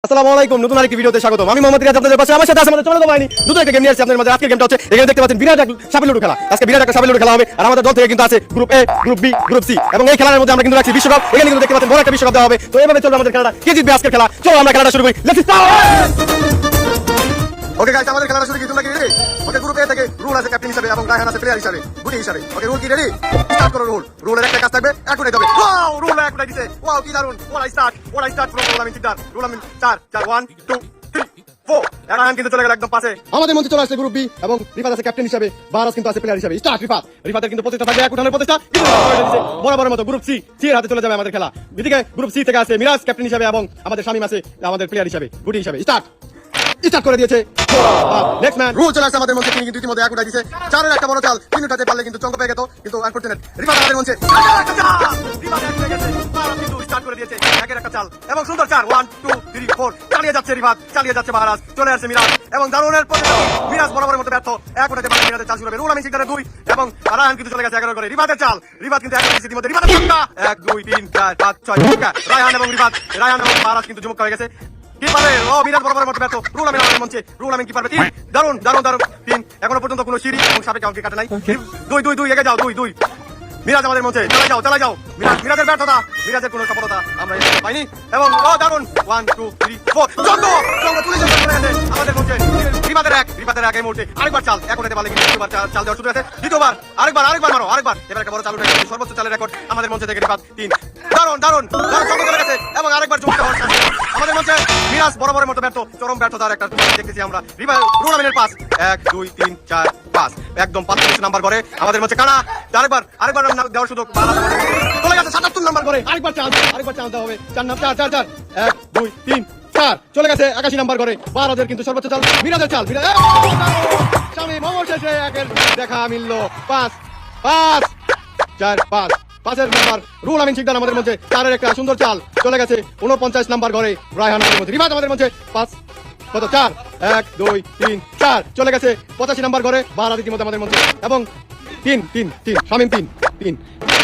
আসসালামু আলাইকুম, নতুন আরেকটি ভিডিওতে স্বাগতম। আমি মোহাম্মদ রিয়াজ, আপনাদের পাশে আমার সাথে আছে আমাদের চলে বাহিনী। নতুন একটা গেম নিয়ে আসছে আপনাদের মাঝে। আজকের গেমটা হচ্ছে, এখানে দেখতে পাচ্ছেন বিরাট এক সাপের লুডো খেলা। আজকে বিরাট একটা সাপের লুডো খেলা হবে। আর আমাদের দল থেকে কিন্তু আছে group A, group B, group C, এবং এই খেলার মধ্যে আমরা কিন্তু রাখছি বিশ্বকাপ। এখানে কিন্তু দেখতে পাচ্ছেন বড় একটা বিশ্বকাপ দেওয়া হবে। তো এইভাবে চলবে আমাদের খেলাটা। কে জিতবে আজকের খেলা? চলো আমরা খেলাটা শুরু করি। Let's start. ওকে গাইস, আমাদের খেলাটা শুরু কি? তোমরা কি রেডি? ওকে, গ্রুপ এ থেকে রুল আছে ক্যাপ্টেন হিসেবে এবং রায়হান আছে প্লেয়ার হিসেবে, গুটি হিসেবে। ওকে, রুল কি রেডি? স্টার্ট করো। রুলের একটা কাজ থাকবে, এক উঠাই যাবে। ওয়াও, রুল এক উঠাই দিয়েছে। ওয়াও, কি দারুন। Why start from rule. আমি চিন্তা রুল আমি 4 1 2 3 4। রায়হান কিন্তু চলে গেল একদম পাশে। আমাদের মঞ্চে চলে আসছে গ্রুপ বি এবং রিফাত আছে ক্যাপ্টেন হিসেবে, বারাস কিন্তু আছে প্লেয়ার হিসেবে। স্টার্ট রিফাতের কিন্তু প্রচেষ্টা থাকবে এক উঠানোর প্রচেষ্টা, কিন্তু বরাবরের মতো গ্রুপ সি এর হাতে চলে যাবে আমাদের খেলা। এদিকে গ্রুপ সি থেকে আছে মিরাজ ক্যাপ্টেন হিসেবে এবং আমাদের শামিম আছে আমাদের প্লেয়ার হিসেবে, গুটি হিসেবে। স্টার্ট করে দিয়েছে। নেক্সট ম্যান রুল চলে আসছে আমাদের মঞ্চে। তিনি কিন্তু ইতিমধ্যে এক উঠাই দিয়েছে। চারের একটা বড় চাল, তিন উঠাতে পারলে কিন্তু চমক পেয়ে যেত, কিন্তু আনফরচুনেট। রিফাত আমাদের মঞ্চে স্টার্ট করে দিয়েছে একের একটা চাল এবং সুন্দর 4 1 2 3 4। চালিয়ে যাচ্ছে রিফাত, চালিয়ে যাচ্ছে বারাস, চলে আসছে মিরাজ এবং দারুণের প্রতিযোগী মিরাজ বরাবরের মতো ব্যর্থ। এক উঠাতে পারলে মিরাজের চাল শুরু হবে। রুল আমি সিগনালে 2 এবং রায়হান কিন্তু চলে গেছে 11 করে। রিফাতের চাল, রিফাত কিন্তু 1 উঠেছে ইতিমধ্যে। রিফাতের ছক্কা 1 2 3 4 5 6 ছক্কা। রায়হান এবং বারাস কিন্তু চমক হয়ে গেছে। কি পারে? ও মিরাজ বরাবরের মতো ব্যর্থ। রুল আমি আমাদের মঞ্চে, রুল আমি কি পারবে? 3 দারুণ 3। এখনো পর্যন্ত কোনো সিঁড়ি এবং সাপে কাউকে কাটে নাই। 2 এগিয়ে যাও। 2 মিরাজ আমাদের মঞ্চে, চালাই যাও। মিরাজের ব্যর্থতা, মিরাজের কোনো সফলতা আমরা এখানে পাইনি। এবং ও দারুণ 1 2 3 4 চন্দ্র পুলিশ আমাদের মঞ্চে। রিফাতের এক এই মুহূর্তে আরেকবার চাল, এক উঠাতে পারলে কিন্তু দ্বিতীয়বার চাল দেওয়ার সুযোগ আছে। দ্বিতীয়বার আরেকবার মারো, আরেকবার। এবার একটা বড় চাল উঠে গেছে, সর্বোচ্চ চালের রেকর্ড আমাদের মঞ্চে থেকে রিফাত 3। দারুণ চন্দ্র চলে গেছে এবং আরেকবার চমকে আমাদের মঞ্চে মিরাজ বরাবরের মতো ব্যর্থ, চরম ব্যর্থতার একটা দেখতেছি আমরা। রুনামিনের পাস 1 2 3 4 5 একদম 45 নাম্বার করে আমাদের মঞ্চে। কানা আরেকবার দেওয়ার সুযোগ চলে গেছে 77 নাম্বার করে। আরেকবার চান্স দেওয়া হবে। 4 1 2 3 4 চলে গেছে 81 নাম্বার করে। বারাজের কিন্তু সর্বোচ্চ চাল, মিরাজের চাল। শামিম অবশেষে একের দেখা মিলল। 5 4 5 5 নাম্বার রুল আমিন শিকদার আমাদের মধ্যে। 4 একটা সুন্দর চাল, চলে গেছে 49 নাম্বার ঘরে। রায়হান আমাদের মধ্যে, রিফাত আমাদের মধ্যে 5 4 1 2 3 4 চলে গেছে 85 নাম্বার ঘরে। বারাজ ইতিমধ্যে আমাদের মধ্যে এবং 3 শামিম 3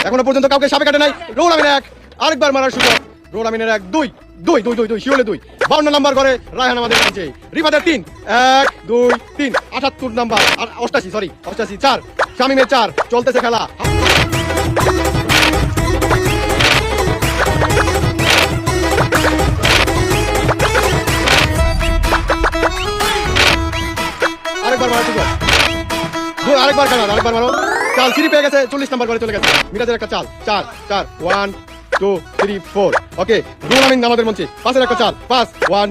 এখনো পর্যন্ত কাউকে সাপে কাটে নাই। রুল আমিন 1 আরেকবার মারার সুযোগ। রুল আমিনের 1 2 শিওলে 2 52 নাম্বার ঘরে। রায়হান আমাদের মধ্যে, রিফাতের 3 1 2 3 78 নাম্বার আর 88 4 শামিমের 4 চলতেছে খেলা। আরেকবার মারো। চাল সিঁড়ি পেয়ে গেছে, 40 নাম্বার করে চলে গেছে। মিরাজের একটা চাল 4 1 2 3 4। ওকে, রুল আমিন আমাদের মঞ্চে, পাশের একটা চাল 5 1